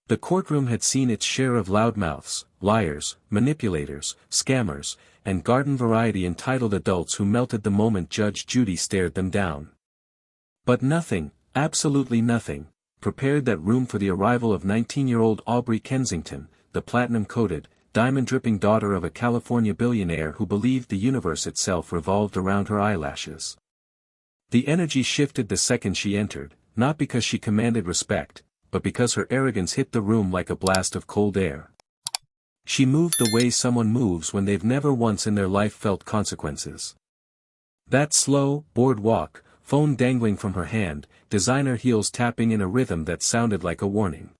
The courtroom had seen its share of loudmouths, liars, manipulators, scammers, and garden-variety entitled adults who melted the moment Judge Judy stared them down. But nothing, absolutely nothing, prepared that room for the arrival of 19-year-old Aubrey Kensington, the platinum-coated, diamond-dripping daughter of a California billionaire who believed the universe itself revolved around her eyelashes. The energy shifted the second she entered, not because she commanded respect, but because her arrogance hit the room like a blast of cold air. She moved the way someone moves when they've never once in their life felt consequences. That slow, bored walk, phone dangling from her hand, designer heels tapping in a rhythm that sounded like a warning.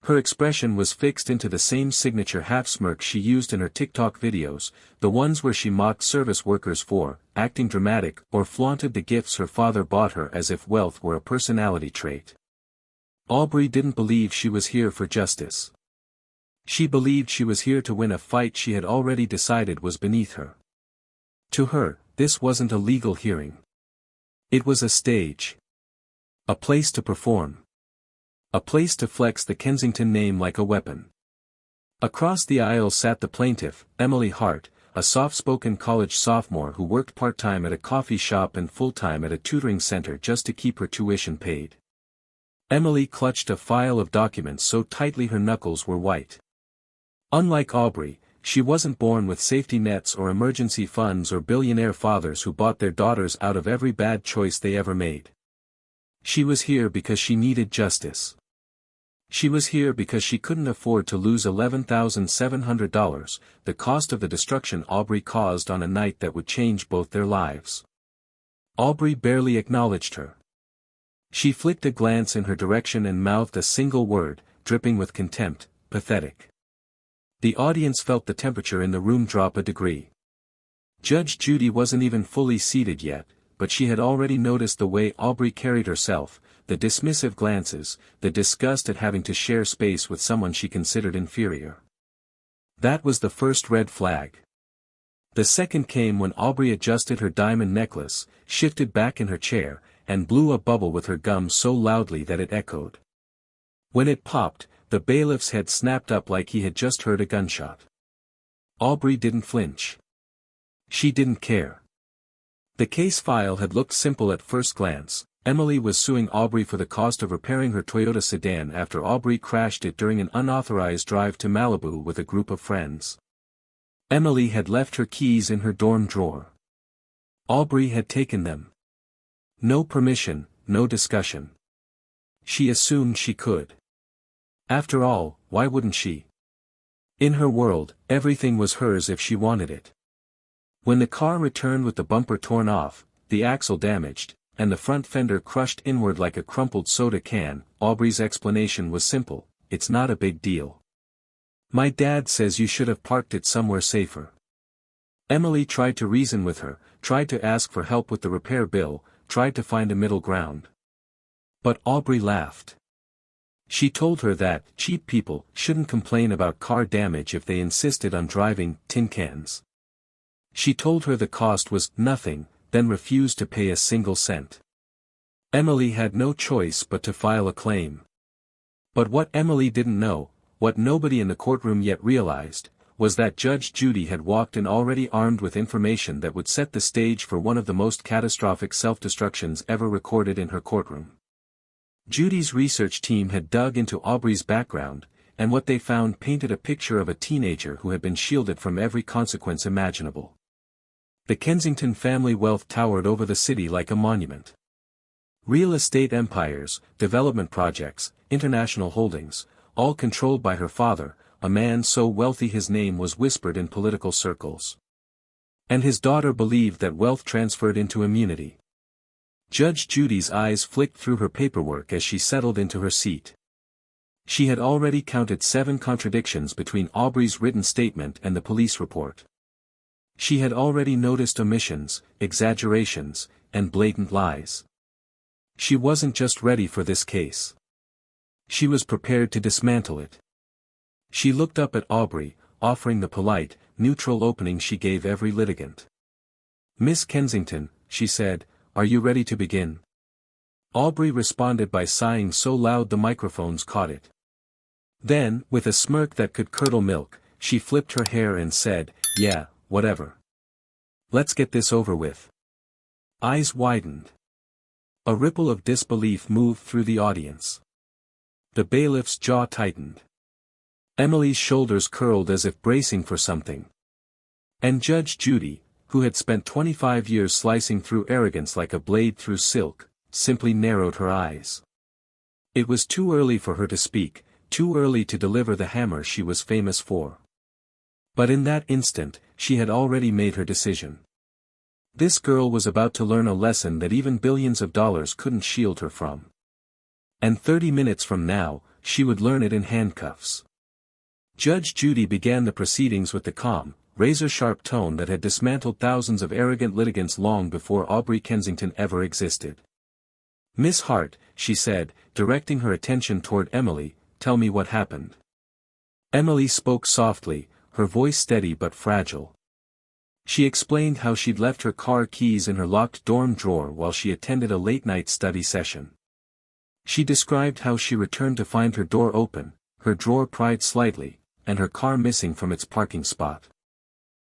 Her expression was fixed into the same signature half-smirk she used in her TikTok videos, the ones where she mocked service workers for acting dramatic or flaunted the gifts her father bought her as if wealth were a personality trait. Aubrey didn't believe she was here for justice. She believed she was here to win a fight she had already decided was beneath her. To her, this wasn't a legal hearing. It was a stage. A place to perform. A place to flex the Kensington name like a weapon. Across the aisle sat the plaintiff, Emily Hart, a soft-spoken college sophomore who worked part-time at a coffee shop and full-time at a tutoring center just to keep her tuition paid. Emily clutched a file of documents so tightly her knuckles were white. Unlike Aubrey, she wasn't born with safety nets or emergency funds or billionaire fathers who bought their daughters out of every bad choice they ever made. She was here because she needed justice. She was here because she couldn't afford to lose $11,700, the cost of the destruction Aubrey caused on a night that would change both their lives. Aubrey barely acknowledged her. She flicked a glance in her direction and mouthed a single word, dripping with contempt, pathetic. The audience felt the temperature in the room drop a degree. Judge Judy wasn't even fully seated yet, but she had already noticed the way Aubrey carried herself, the dismissive glances, the disgust at having to share space with someone she considered inferior. That was the first red flag. The second came when Aubrey adjusted her diamond necklace, shifted back in her chair, and blew a bubble with her gum so loudly that it echoed. When it popped, the bailiff's head snapped up like he had just heard a gunshot. Aubrey didn't flinch. She didn't care. The case file had looked simple at first glance. Emily was suing Aubrey for the cost of repairing her Toyota sedan after Aubrey crashed it during an unauthorized drive to Malibu with a group of friends. Emily had left her keys in her dorm drawer. Aubrey had taken them. No permission, no discussion. She assumed she could. After all, why wouldn't she? In her world, everything was hers if she wanted it. When the car returned with the bumper torn off, the axle damaged, and the front fender crushed inward like a crumpled soda can, Aubrey's explanation was simple: it's not a big deal. My dad says you should have parked it somewhere safer. Emily tried to reason with her, tried to ask for help with the repair bill, tried to find a middle ground. But Aubrey laughed. She told her that cheap people shouldn't complain about car damage if they insisted on driving tin cans. She told her the cost was nothing, then refused to pay a single cent. Emily had no choice but to file a claim. But what Emily didn't know, what nobody in the courtroom yet realized, was that Judge Judy had walked in already armed with information that would set the stage for one of the most catastrophic self-destructions ever recorded in her courtroom. Judy's research team had dug into Aubrey's background, and what they found painted a picture of a teenager who had been shielded from every consequence imaginable. The Kensington family wealth towered over the city like a monument. Real estate empires, development projects, international holdings, all controlled by her father, a man so wealthy his name was whispered in political circles. And his daughter believed that wealth transferred into immunity. Judge Judy's eyes flicked through her paperwork as she settled into her seat. She had already counted 7 contradictions between Aubrey's written statement and the police report. She had already noticed omissions, exaggerations, and blatant lies. She wasn't just ready for this case. She was prepared to dismantle it. She looked up at Aubrey, offering the polite, neutral opening she gave every litigant. "Miss Kensington," she said, "are you ready to begin?" Aubrey responded by sighing so loud the microphones caught it. Then, with a smirk that could curdle milk, she flipped her hair and said, "Yeah, whatever. Let's get this over with." Eyes widened. A ripple of disbelief moved through the audience. The bailiff's jaw tightened. Emily's shoulders curled as if bracing for something. And Judge Judy, who had spent 25 years slicing through arrogance like a blade through silk, simply narrowed her eyes. It was too early for her to speak, too early to deliver the hammer she was famous for. But in that instant, she had already made her decision. This girl was about to learn a lesson that even billions of dollars couldn't shield her from. And 30 minutes from now, she would learn it in handcuffs. Judge Judy began the proceedings with the calm, razor-sharp tone that had dismantled thousands of arrogant litigants long before Aubrey Kensington ever existed. "Miss Hart," she said, directing her attention toward Emily, "tell me what happened." Emily spoke softly, her voice steady but fragile. She explained how she'd left her car keys in her locked dorm drawer while she attended a late-night study session. She described how she returned to find her door open, her drawer pried slightly, and her car missing from its parking spot.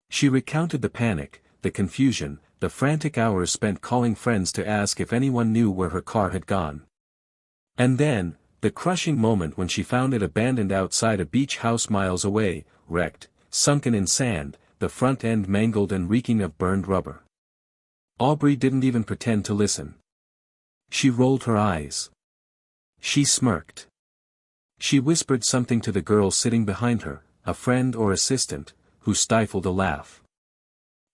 She recounted the panic, the confusion, the frantic hours spent calling friends to ask if anyone knew where her car had gone. And then, the crushing moment when she found it abandoned outside a beach house miles away, wrecked, sunken in sand, the front end mangled and reeking of burned rubber. Aubrey didn't even pretend to listen. She rolled her eyes. She smirked. She whispered something to the girl sitting behind her, a friend or assistant, who stifled a laugh.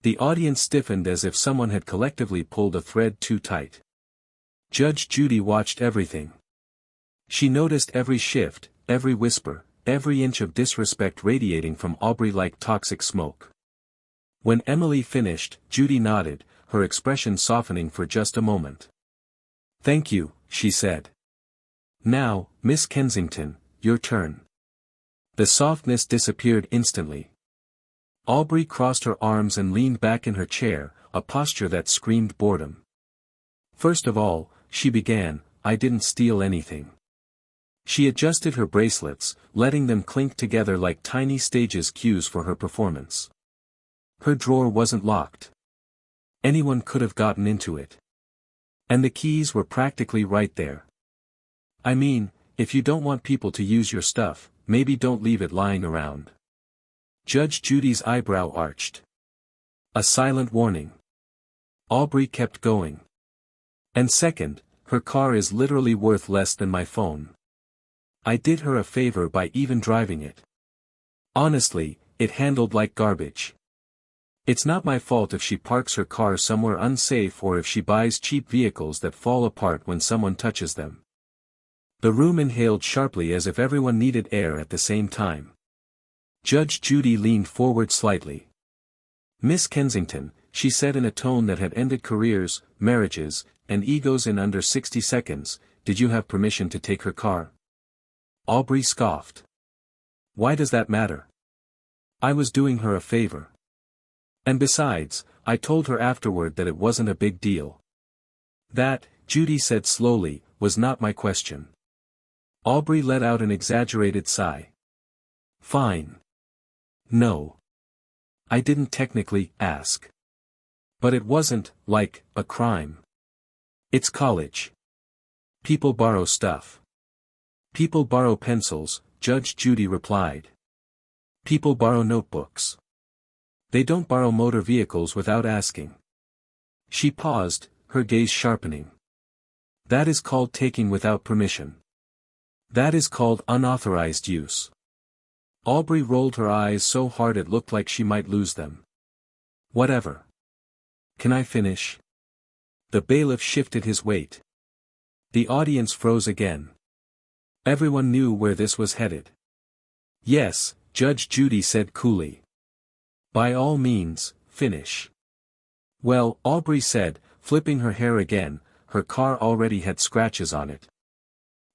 The audience stiffened as if someone had collectively pulled a thread too tight. Judge Judy watched everything. She noticed every shift, every whisper, every inch of disrespect radiating from Aubrey like toxic smoke. When Emily finished, Judy nodded, her expression softening for just a moment. "Thank you," she said. "Now, Miss Kensington, your turn." The softness disappeared instantly. Aubrey crossed her arms and leaned back in her chair, a posture that screamed boredom. "First of all," she began, "I didn't steal anything." She adjusted her bracelets, letting them clink together like tiny stages cues for her performance. Her drawer wasn't locked. Anyone could have gotten into it. And the keys were practically right there. I mean, if you don't want people to use your stuff, maybe don't leave it lying around. Judge Judy's eyebrow arched. A silent warning. Aubrey kept going. "And second, her car is literally worth less than my phone. I did her a favor by even driving it. Honestly, it handled like garbage. It's not my fault if she parks her car somewhere unsafe or if she buys cheap vehicles that fall apart when someone touches them." The room inhaled sharply as if everyone needed air at the same time. Judge Judy leaned forward slightly. "Miss Kensington," she said in a tone that had ended careers, marriages, and egos in under 60 seconds, "did you have permission to take her car?" Aubrey scoffed. "Why does that matter? I was doing her a favor. And besides, I told her afterward that it wasn't a big deal." "That," Judy said slowly, "was not my question." Aubrey let out an exaggerated sigh. "Fine. No. I didn't technically ask. But it wasn't, like, a crime. It's college. People borrow stuff." "People borrow pencils," Judge Judy replied. "People borrow notebooks. They don't borrow motor vehicles without asking." She paused, her gaze sharpening. "That is called taking without permission. That is called unauthorized use." Aubrey rolled her eyes so hard it looked like she might lose them. "Whatever. Can I finish?" The bailiff shifted his weight. The audience froze again. Everyone knew where this was headed. "Yes," Judge Judy said coolly. "By all means, finish." "Well," Aubrey said, flipping her hair again, her car already had scratches on it.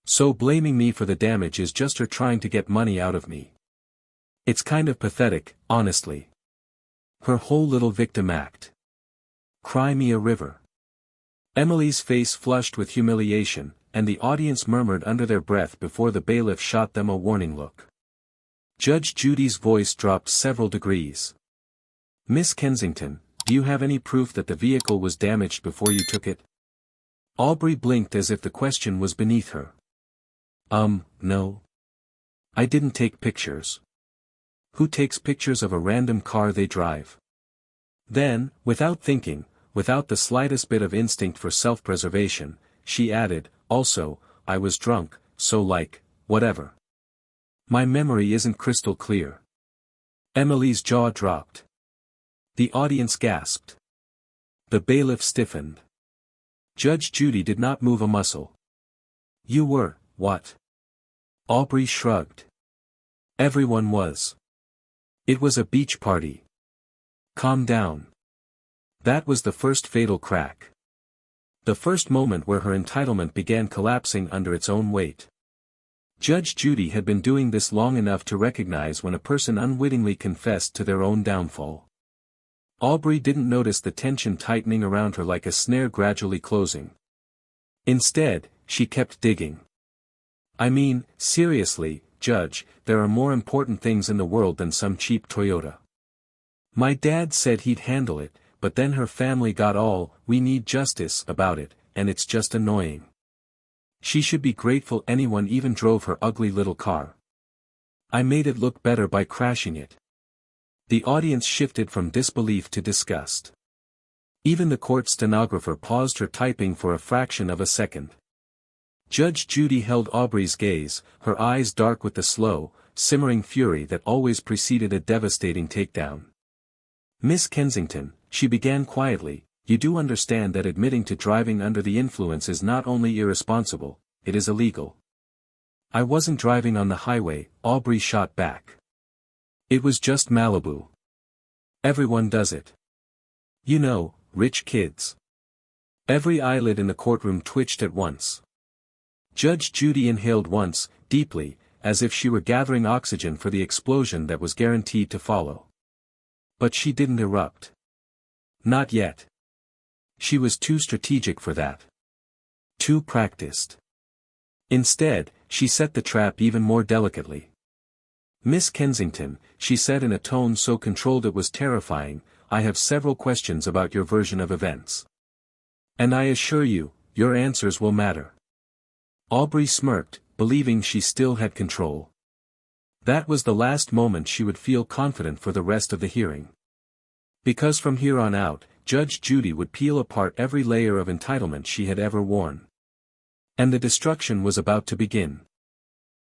"So blaming me for the damage is just her trying to get money out of me. It's kind of pathetic, honestly. Her whole little victim act. Cry me a river." Emily's face flushed with humiliation, and the audience murmured under their breath before the bailiff shot them a warning look. Judge Judy's voice dropped several degrees. "Miss Kensington, do you have any proof that the vehicle was damaged before you took it?" Aubrey blinked as if the question was beneath her. No. I didn't take pictures." "Who takes pictures of a random car they drive?" Then, without thinking, without the slightest bit of instinct for self-preservation, she added, "Also, I was drunk, so whatever. My memory isn't crystal clear." Emily's jaw dropped. The audience gasped. The bailiff stiffened. Judge Judy did not move a muscle. "You were, what?" Aubrey shrugged. "Everyone was. It was a beach party." "Calm down." That was the first fatal crack. The first moment where her entitlement began collapsing under its own weight. Judge Judy had been doing this long enough to recognize when a person unwittingly confessed to their own downfall. Aubrey didn't notice the tension tightening around her like a snare gradually closing. Instead, she kept digging. "I mean, seriously, Judge, there are more important things in the world than some cheap Toyota. My dad said he'd handle it, but then her family got all, 'we need justice' about it, and it's just annoying. She should be grateful anyone even drove her ugly little car. I made it look better by crashing it." The audience shifted from disbelief to disgust. Even the court stenographer paused her typing for a fraction of a second. Judge Judy held Aubrey's gaze, her eyes dark with the slow, simmering fury that always preceded a devastating takedown. "Miss Kensington," she began quietly, "you do understand that admitting to driving under the influence is not only irresponsible, it is illegal." "I wasn't driving on the highway," Aubrey shot back. "It was just Malibu. Everyone does it. You know, rich kids." Every eyelid in the courtroom twitched at once. Judge Judy inhaled once, deeply, as if she were gathering oxygen for the explosion that was guaranteed to follow. But she didn't erupt. Not yet. She was too strategic for that. Too practiced. Instead, she set the trap even more delicately. "Miss Kensington," she said in a tone so controlled it was terrifying, "I have several questions about your version of events. And I assure you, your answers will matter." Aubrey smirked, believing she still had control. That was the last moment she would feel confident for the rest of the hearing. Because from here on out, Judge Judy would peel apart every layer of entitlement she had ever worn. And the destruction was about to begin.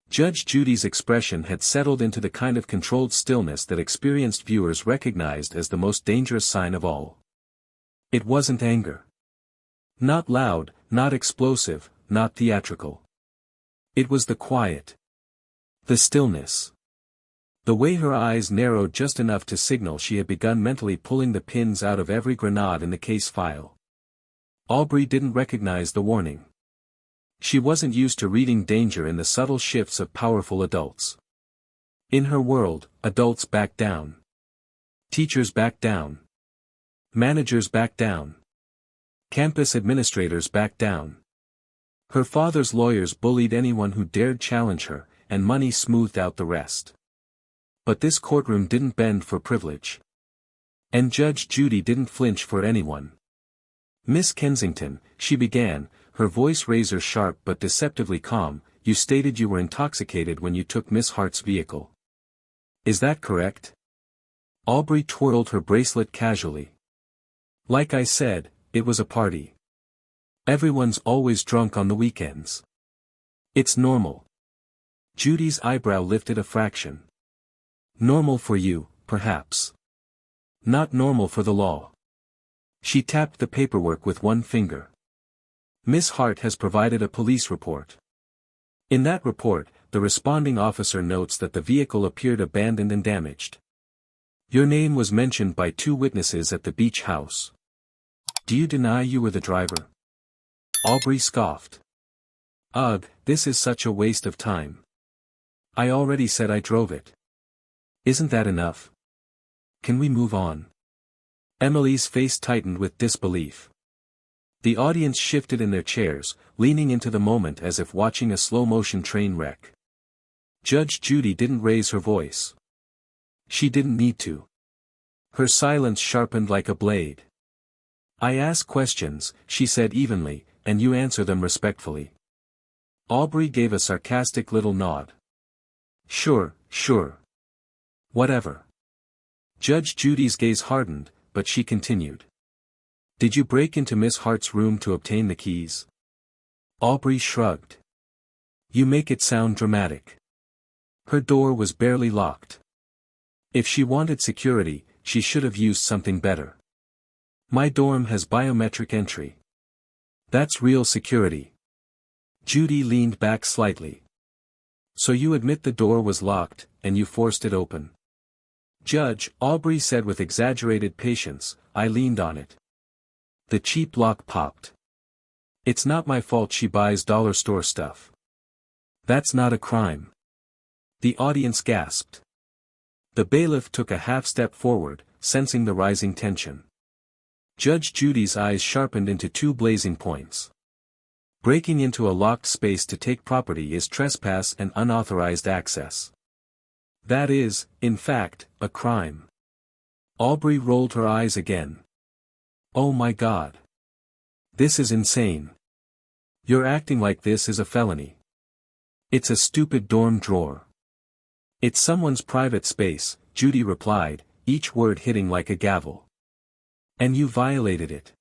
Judge Judy's expression had settled into the kind of controlled stillness that experienced viewers recognized as the most dangerous sign of all. It wasn't anger. Not loud, not explosive, not theatrical. It was the quiet. The stillness. The way her eyes narrowed just enough to signal she had begun mentally pulling the pins out of every grenade in the case file. Aubrey didn't recognize the warning. She wasn't used to reading danger in the subtle shifts of powerful adults. In her world, adults back down. Teachers back down. Managers back down. Campus administrators back down. Her father's lawyers bullied anyone who dared challenge her, and money smoothed out the rest. But this courtroom didn't bend for privilege. And Judge Judy didn't flinch for anyone. "Miss Kensington," she began, her voice razor sharp but deceptively calm, "you stated you were intoxicated when you took Miss Hart's vehicle. Is that correct?" Aubrey twirled her bracelet casually. "Like I said, it was a party. Everyone's always drunk on the weekends. It's normal." Judy's eyebrow lifted a fraction. "Normal for you, perhaps. Not normal for the law." She tapped the paperwork with one finger. "Miss Hart has provided a police report. In that report, the responding officer notes that the vehicle appeared abandoned and damaged. Your name was mentioned by 2 witnesses at the beach house. Do you deny you were the driver?" Aubrey scoffed. "Ugh, this is such a waste of time. I already said I drove it. Isn't that enough? Can we move on?" Emily's face tightened with disbelief. The audience shifted in their chairs, leaning into the moment as if watching a slow-motion train wreck. Judge Judy didn't raise her voice. She didn't need to. Her silence sharpened like a blade. "I ask questions," she said evenly, "and you answer them respectfully." Aubrey gave a sarcastic little nod. "Sure, sure. Whatever." Judge Judy's gaze hardened, but she continued. "Did you break into Miss Hart's room to obtain the keys?" Aubrey shrugged. "You make it sound dramatic. Her door was barely locked. If she wanted security, she should have used something better. My dorm has biometric entry. That's real security." Judy leaned back slightly. "So you admit the door was locked, and you forced it open?" "Judge," Aubrey said with exaggerated patience, "I leaned on it. The cheap lock popped. It's not my fault she buys dollar store stuff. That's not a crime." The audience gasped. The bailiff took a half step forward, sensing the rising tension. Judge Judy's eyes sharpened into two blazing points. Breaking into a locked space to take property is trespass and unauthorized access. That is, in fact, a crime. Aubrey rolled her eyes again. "Oh my God. This is insane. You're acting like this is a felony. It's a stupid dorm drawer." "It's someone's private space," Judy replied, each word hitting like a gavel. "And you violated it."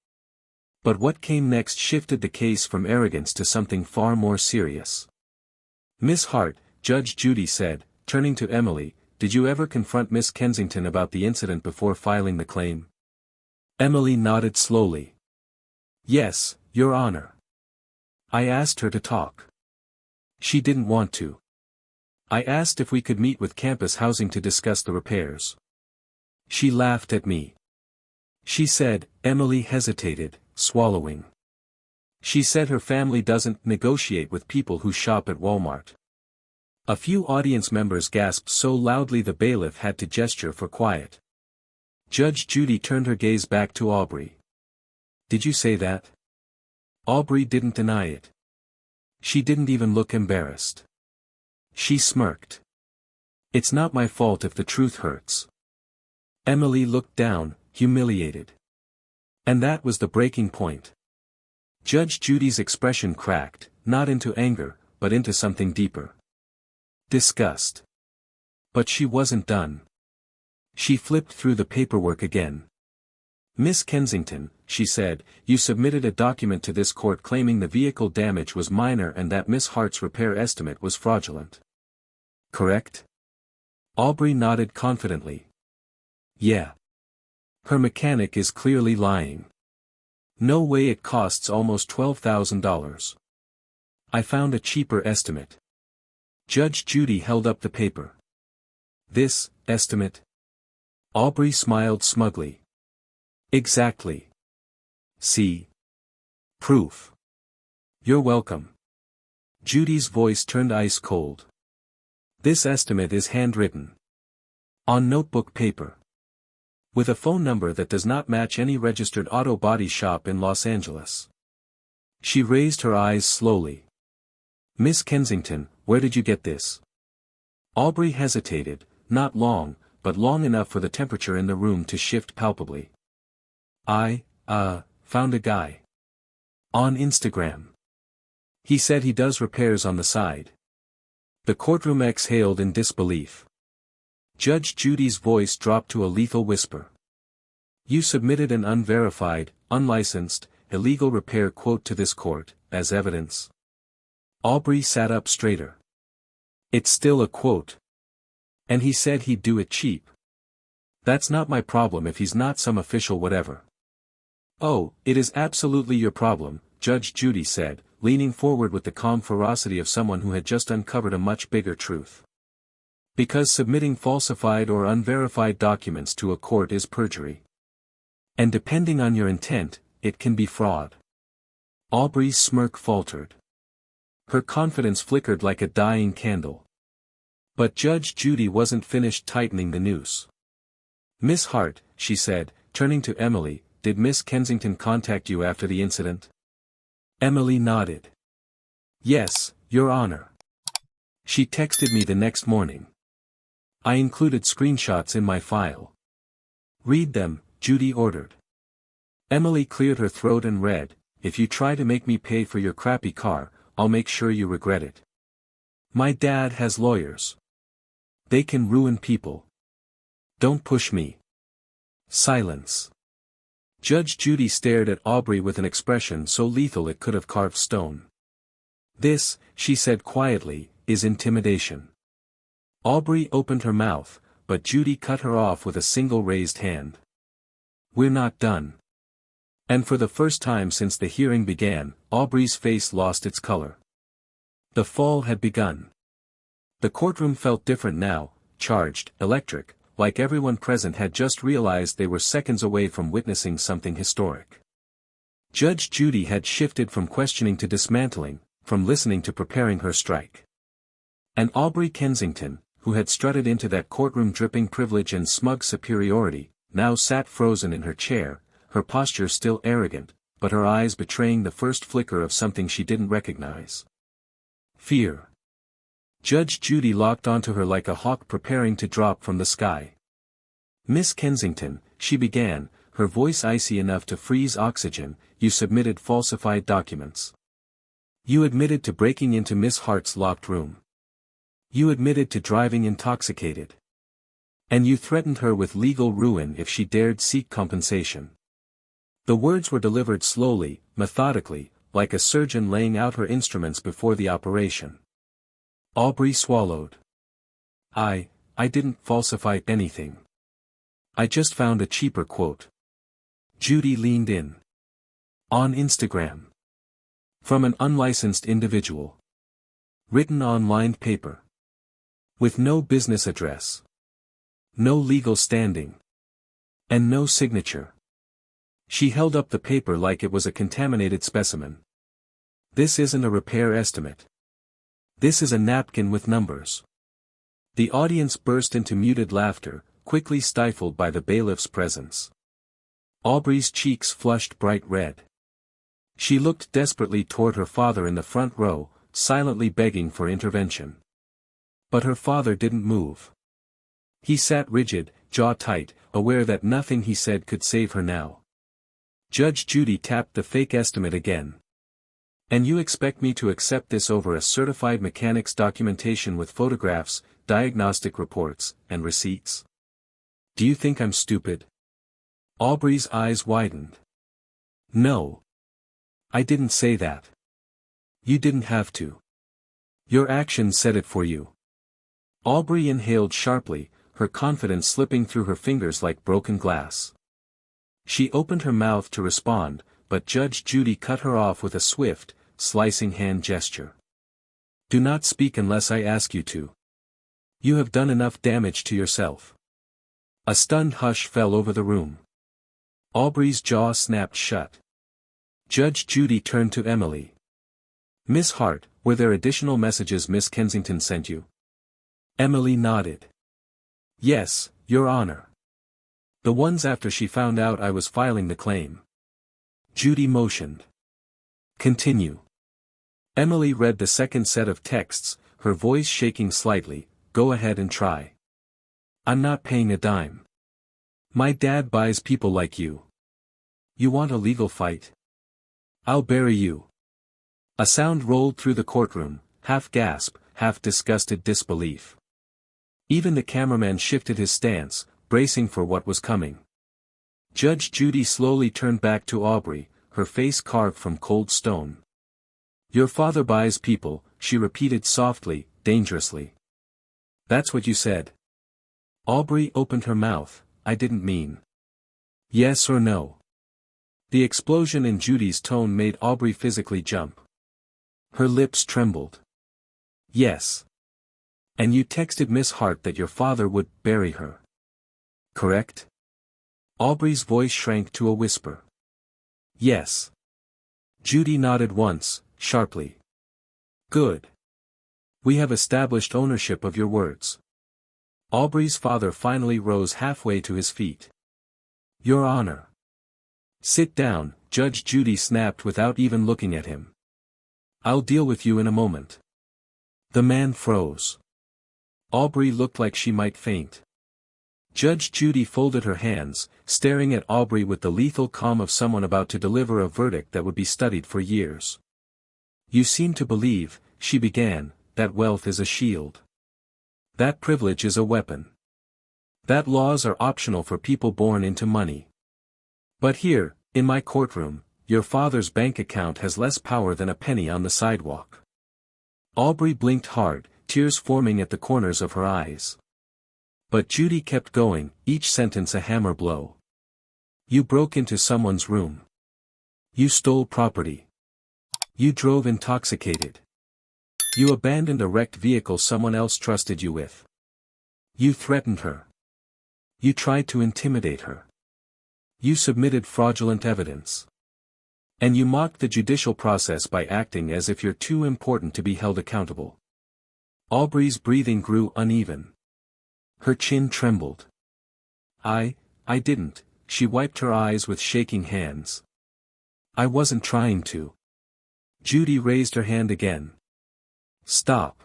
But what came next shifted the case from arrogance to something far more serious. "Miss Hart," Judge Judy said, turning to Emily, "did you ever confront Miss Kensington about the incident before filing the claim?" Emily nodded slowly. "Yes, Your Honor. I asked her to talk. She didn't want to. I asked if we could meet with campus housing to discuss the repairs. She laughed at me. She said," Emily hesitated, swallowing. "She said her family doesn't negotiate with people who shop at Walmart." A few audience members gasped so loudly the bailiff had to gesture for quiet. Judge Judy turned her gaze back to Aubrey. "Did you say that?" Aubrey didn't deny it. She didn't even look embarrassed. She smirked. "It's not my fault if the truth hurts." Emily looked down, humiliated. And that was the breaking point. Judge Judy's expression cracked, not into anger, but into something deeper. Disgust. But she wasn't done. She flipped through the paperwork again. "Miss Kensington," she said, "you submitted a document to this court claiming the vehicle damage was minor and that Miss Hart's repair estimate was fraudulent. Correct?" Aubrey nodded confidently. "Yeah. Her mechanic is clearly lying. No way it costs almost $12,000. I found a cheaper estimate." Judge Judy held up the paper. "This estimate?" Aubrey smiled smugly. "Exactly. See? Proof. You're welcome." Judy's voice turned ice cold. "This estimate is handwritten. On notebook paper. With a phone number that does not match any registered auto body shop in Los Angeles." She raised her eyes slowly. "Miss Kensington, where did you get this?" Aubrey hesitated, not long, but long enough for the temperature in the room to shift palpably. "I found a guy. On Instagram. He said he does repairs on the side." The courtroom exhaled in disbelief. Judge Judy's voice dropped to a lethal whisper. "You submitted an unverified, unlicensed, illegal repair quote to this court, as evidence." Aubrey sat up straighter. "It's still a quote. And he said he'd do it cheap. That's not my problem if he's not some official whatever." "Oh, it is absolutely your problem," Judge Judy said, leaning forward with the calm ferocity of someone who had just uncovered a much bigger truth. "Because submitting falsified or unverified documents to a court is perjury. And depending on your intent, it can be fraud." Aubrey's smirk faltered. Her confidence flickered like a dying candle. But Judge Judy wasn't finished tightening the noose. "Miss Hart," she said, turning to Emily, did Miss Kensington contact you after the incident? Emily nodded. Yes, Your Honor. She texted me the next morning. I included screenshots in my file. Read them, Judy ordered. Emily cleared her throat and read, "If you try to make me pay for your crappy car, I'll make sure you regret it. My dad has lawyers. They can ruin people. Don't push me." Silence. Judge Judy stared at Aubrey with an expression so lethal it could have carved stone. "This," she said quietly, "is intimidation." Aubrey opened her mouth, but Judy cut her off with a single raised hand. "We're not done." And for the first time since the hearing began, Aubrey's face lost its color. The fall had begun. The courtroom felt different now, charged, electric, like everyone present had just realized they were seconds away from witnessing something historic. Judge Judy had shifted from questioning to dismantling, from listening to preparing her strike. And Aubrey Kensington, who had strutted into that courtroom dripping privilege and smug superiority, now sat frozen in her chair, her posture still arrogant, but her eyes betraying the first flicker of something she didn't recognize. Fear. Judge Judy locked onto her like a hawk preparing to drop from the sky. "Miss Kensington," she began, her voice icy enough to freeze oxygen, "you submitted falsified documents. You admitted to breaking into Miss Hart's locked room. You admitted to driving intoxicated. And you threatened her with legal ruin if she dared seek compensation." The words were delivered slowly, methodically, like a surgeon laying out her instruments before the operation. Aubrey swallowed. I didn't falsify anything. I just found a cheaper quote." Judy leaned in. "On Instagram. From an unlicensed individual. Written on lined paper. With no business address. No legal standing. And no signature." She held up the paper like it was a contaminated specimen. "This isn't a repair estimate. This is a napkin with numbers." The audience burst into muted laughter, quickly stifled by the bailiff's presence. Aubrey's cheeks flushed bright red. She looked desperately toward her father in the front row, silently begging for intervention. But her father didn't move. He sat rigid, jaw tight, aware that nothing he said could save her now. Judge Judy tapped the fake estimate again. "And you expect me to accept this over a certified mechanic's documentation with photographs, diagnostic reports, and receipts? Do you think I'm stupid?" Aubrey's eyes widened. "No. I didn't say that. You didn't have to. Your actions said it for you." Aubrey inhaled sharply, her confidence slipping through her fingers like broken glass. She opened her mouth to respond, but Judge Judy cut her off with a swift, slicing hand gesture. "Do not speak unless I ask you to. You have done enough damage to yourself." A stunned hush fell over the room. Aubrey's jaw snapped shut. Judge Judy turned to Emily. "Miss Hart, were there additional messages Miss Kensington sent you?" Emily nodded. "Yes, Your Honor. The ones after she found out I was filing the claim." Judy motioned. "Continue." Emily read the second set of texts, her voice shaking slightly. "Go ahead and try. I'm not paying a dime. My dad buys people like you. You want a legal fight? I'll bury you." A sound rolled through the courtroom, half gasp, half disgusted disbelief. Even the cameraman shifted his stance, bracing for what was coming. Judge Judy slowly turned back to Aubrey, her face carved from cold stone. "Your father buys people," she repeated softly, dangerously. "That's what you said." Aubrey opened her mouth. "I didn't mean. Yes or no?" The explosion in Judy's tone made Aubrey physically jump. Her lips trembled. "Yes. And you texted Miss Hart that your father would bury her. Correct?" Aubrey's voice shrank to a whisper. "Yes." Judy nodded once, sharply. "Good. We have established ownership of your words." Aubrey's father finally rose halfway to his feet. "Your Honor." Sit down, Judge Judy snapped without even looking at him. I'll deal with you in a moment. The man froze. Aubrey looked like she might faint. Judge Judy folded her hands, staring at Aubrey with the lethal calm of someone about to deliver a verdict that would be studied for years. You seem to believe, she began, that wealth is a shield. That privilege is a weapon. That laws are optional for people born into money. But here, in my courtroom, your father's bank account has less power than a penny on the sidewalk. Aubrey blinked hard, tears forming at the corners of her eyes. But Judy kept going, each sentence a hammer blow. You broke into someone's room. You stole property. You drove intoxicated. You abandoned a wrecked vehicle someone else trusted you with. You threatened her. You tried to intimidate her. You submitted fraudulent evidence. And you mocked the judicial process by acting as if you're too important to be held accountable. Aubrey's breathing grew uneven. Her chin trembled. I didn't, she wiped her eyes with shaking hands. I wasn't trying to. Judy raised her hand again. Stop.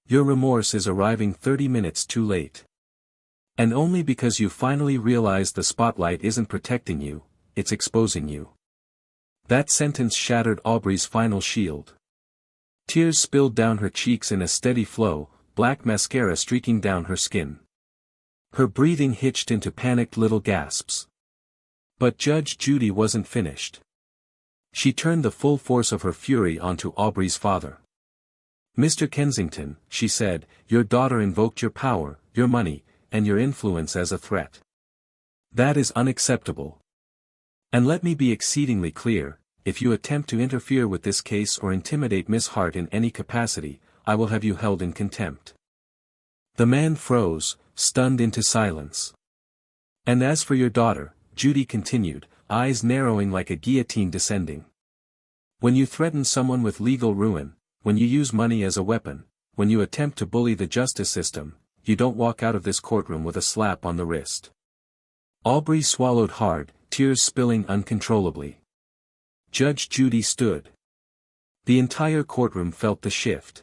Your remorse is arriving 30 minutes too late. And only because you finally realized the spotlight isn't protecting you, it's exposing you. That sentence shattered Aubrey's final shield. Tears spilled down her cheeks in a steady flow, black mascara streaking down her skin. Her breathing hitched into panicked little gasps. But Judge Judy wasn't finished. She turned the full force of her fury onto Aubrey's father. Mr. Kensington, she said, your daughter invoked your power, your money, and your influence as a threat. That is unacceptable. And let me be exceedingly clear, if you attempt to interfere with this case or intimidate Miss Hart in any capacity, I will have you held in contempt. The man froze, stunned into silence. And as for your daughter, Judy continued, eyes narrowing like a guillotine descending. When you threaten someone with legal ruin, when you use money as a weapon, when you attempt to bully the justice system, you don't walk out of this courtroom with a slap on the wrist. Aubrey swallowed hard, tears spilling uncontrollably. Judge Judy stood. The entire courtroom felt the shift.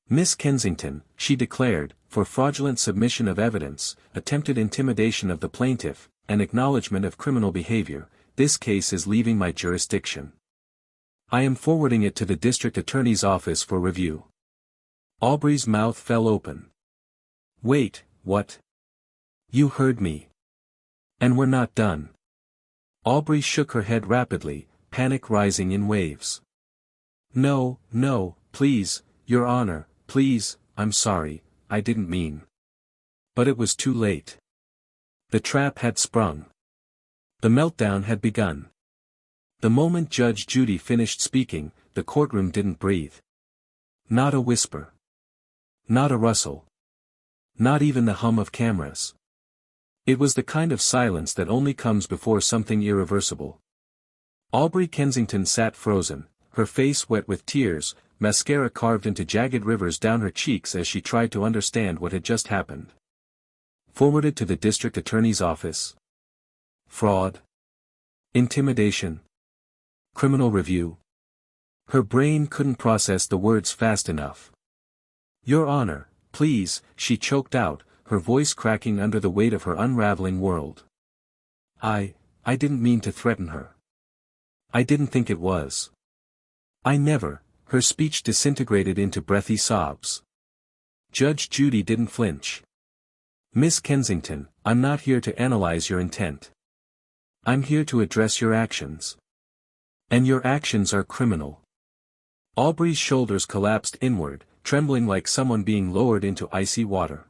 Miss Kensington, she declared, for fraudulent submission of evidence, attempted intimidation of the plaintiff, and acknowledgement of criminal behavior, this case is leaving my jurisdiction. I am forwarding it to the district attorney's office for review. Aubrey's mouth fell open. Wait, what? You heard me. And we're not done. Aubrey shook her head rapidly, panic rising in waves. No, please, Your Honor, please, I'm sorry, I didn't mean. But it was too late. The trap had sprung. The meltdown had begun. The moment Judge Judy finished speaking, the courtroom didn't breathe. Not a whisper. Not a rustle. Not even the hum of cameras. It was the kind of silence that only comes before something irreversible. Aubrey Kensington sat frozen, her face wet with tears, mascara carved into jagged rivers down her cheeks as she tried to understand what had just happened. Forwarded to the district attorney's office. Fraud. Intimidation. Criminal review. Her brain couldn't process the words fast enough. Your Honor, please, she choked out, her voice cracking under the weight of her unraveling world. I didn't mean to threaten her. I didn't think it was. I never, her speech disintegrated into breathy sobs. Judge Judy didn't flinch. Miss Kensington, I'm not here to analyze your intent. I'm here to address your actions. And your actions are criminal. Aubrey's shoulders collapsed inward, trembling like someone being lowered into icy water.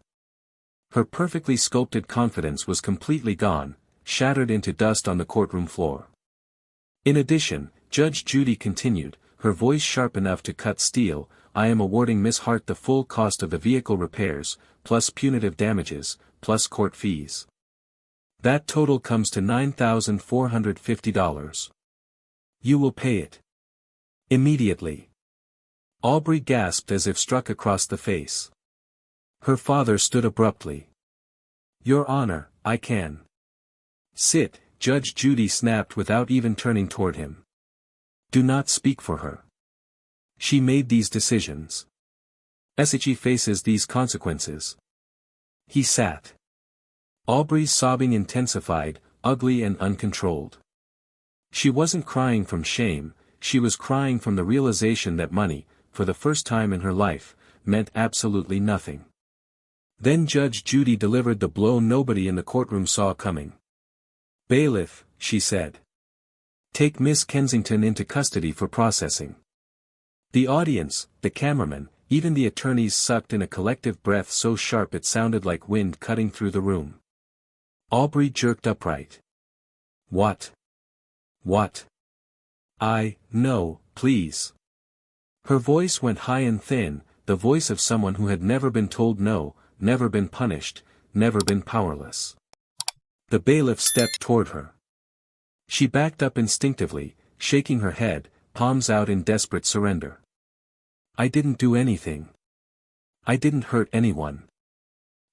Her perfectly sculpted confidence was completely gone, shattered into dust on the courtroom floor. In addition, Judge Judy continued, her voice sharp enough to cut steel, I am awarding Miss Hart the full cost of the vehicle repairs, plus punitive damages, plus court fees. That total comes to $9,450. You will pay it. Immediately. Aubrey gasped as if struck across the face. Her father stood abruptly. Your Honor, I can. Sit, Judge Judy snapped without even turning toward him. Do not speak for her. She made these decisions. She faces these consequences. He sat. Aubrey's sobbing intensified, ugly and uncontrolled. She wasn't crying from shame, she was crying from the realization that money, for the first time in her life, meant absolutely nothing. Then Judge Judy delivered the blow nobody in the courtroom saw coming. Bailiff, she said. Take Miss Kensington into custody for processing. The audience, the cameraman, even the attorneys sucked in a collective breath so sharp it sounded like wind cutting through the room. Aubrey jerked upright. What? What? No, please. Her voice went high and thin, the voice of someone who had never been told no, never been punished, never been powerless. The bailiff stepped toward her. She backed up instinctively, shaking her head, palms out in desperate surrender. I didn't do anything. I didn't hurt anyone.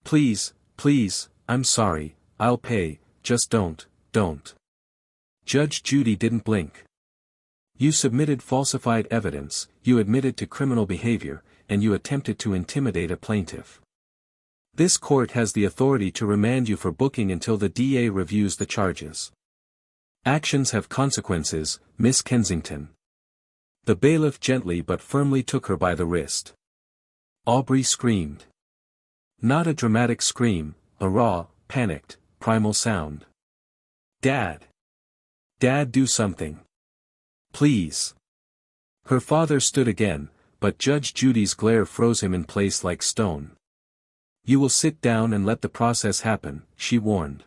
Please, please, I'm sorry, I'll pay, just don't. Judge Judy didn't blink. You submitted falsified evidence, you admitted to criminal behavior, and you attempted to intimidate a plaintiff. This court has the authority to remand you for booking until the DA reviews the charges. Actions have consequences, Miss Kensington. The bailiff gently but firmly took her by the wrist. Aubrey screamed. Not a dramatic scream, a raw, panicked, primal sound. Dad! Dad, do something. Please. Her father stood again, but Judge Judy's glare froze him in place like stone. You will sit down and let the process happen, she warned.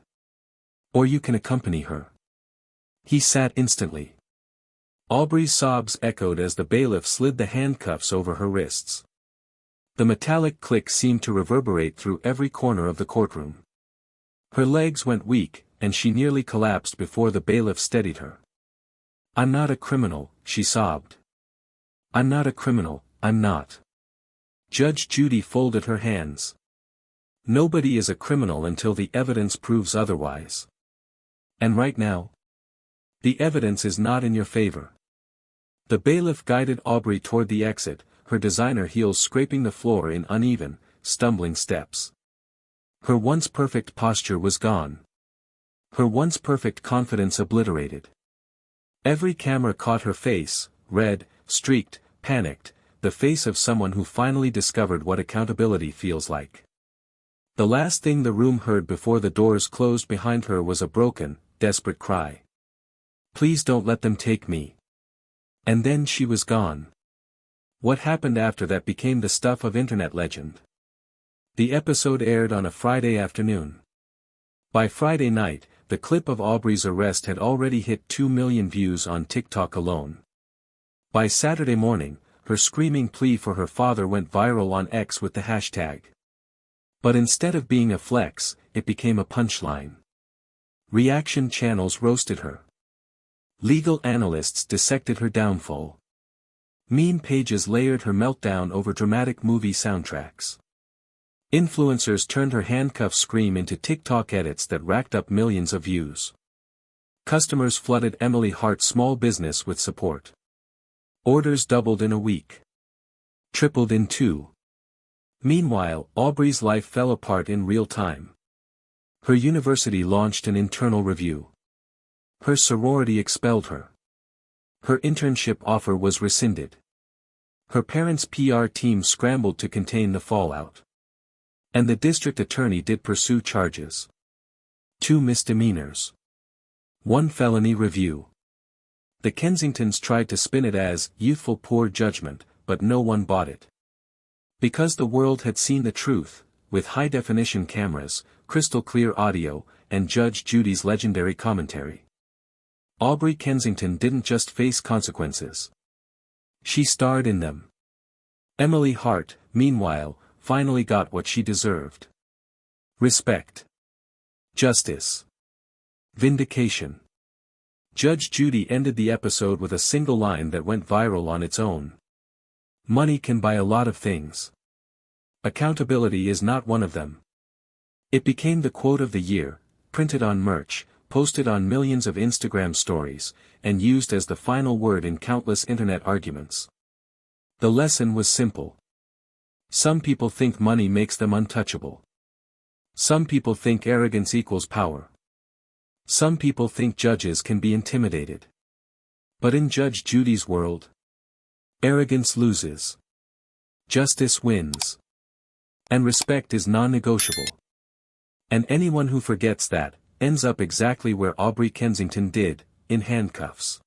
Or you can accompany her. He sat instantly. Aubrey's sobs echoed as the bailiff slid the handcuffs over her wrists. The metallic click seemed to reverberate through every corner of the courtroom. Her legs went weak, and she nearly collapsed before the bailiff steadied her. I'm not a criminal, she sobbed. I'm not a criminal, I'm not. Judge Judy folded her hands. Nobody is a criminal until the evidence proves otherwise. And right now? The evidence is not in your favor. The bailiff guided Aubrey toward the exit, her designer heels scraping the floor in uneven, stumbling steps. Her once perfect posture was gone. Her once perfect confidence obliterated. Every camera caught her face, red, streaked, panicked, the face of someone who finally discovered what accountability feels like. The last thing the room heard before the doors closed behind her was a broken, desperate cry. Please don't let them take me. And then she was gone. What happened after that became the stuff of internet legend. The episode aired on a Friday afternoon. By Friday night, the clip of Aubrey's arrest had already hit 2 million views on TikTok alone. By Saturday morning, her screaming plea for her father went viral on X with the hashtag. But instead of being a flex, it became a punchline. Reaction channels roasted her. Legal analysts dissected her downfall. Meme pages layered her meltdown over dramatic movie soundtracks. Influencers turned her handcuff scream into TikTok edits that racked up millions of views. Customers flooded Emily Hart's small business with support. Orders doubled in a week. Tripled in 2. Meanwhile, Aubrey's life fell apart in real time. Her university launched an internal review. Her sorority expelled her. Her internship offer was rescinded. Her parents' PR team scrambled to contain the fallout. And the district attorney did pursue charges. 2 misdemeanors. 1 felony review. The Kensingtons tried to spin it as youthful poor judgment, but no one bought it. Because the world had seen the truth, with high-definition cameras, crystal-clear audio, and Judge Judy's legendary commentary. Aubrey Kensington didn't just face consequences. She starred in them. Emily Hart, meanwhile, finally got what she deserved. Respect. Justice. Vindication. Judge Judy ended the episode with a single line that went viral on its own. Money can buy a lot of things. Accountability is not one of them. It became the quote of the year, printed on merch, posted on millions of Instagram stories, and used as the final word in countless internet arguments. The lesson was simple. Some people think money makes them untouchable. Some people think arrogance equals power. Some people think judges can be intimidated. But in Judge Judy's world, arrogance loses. Justice wins. And respect is non-negotiable. And anyone who forgets that, ends up exactly where Aubrey Kensington did, in handcuffs.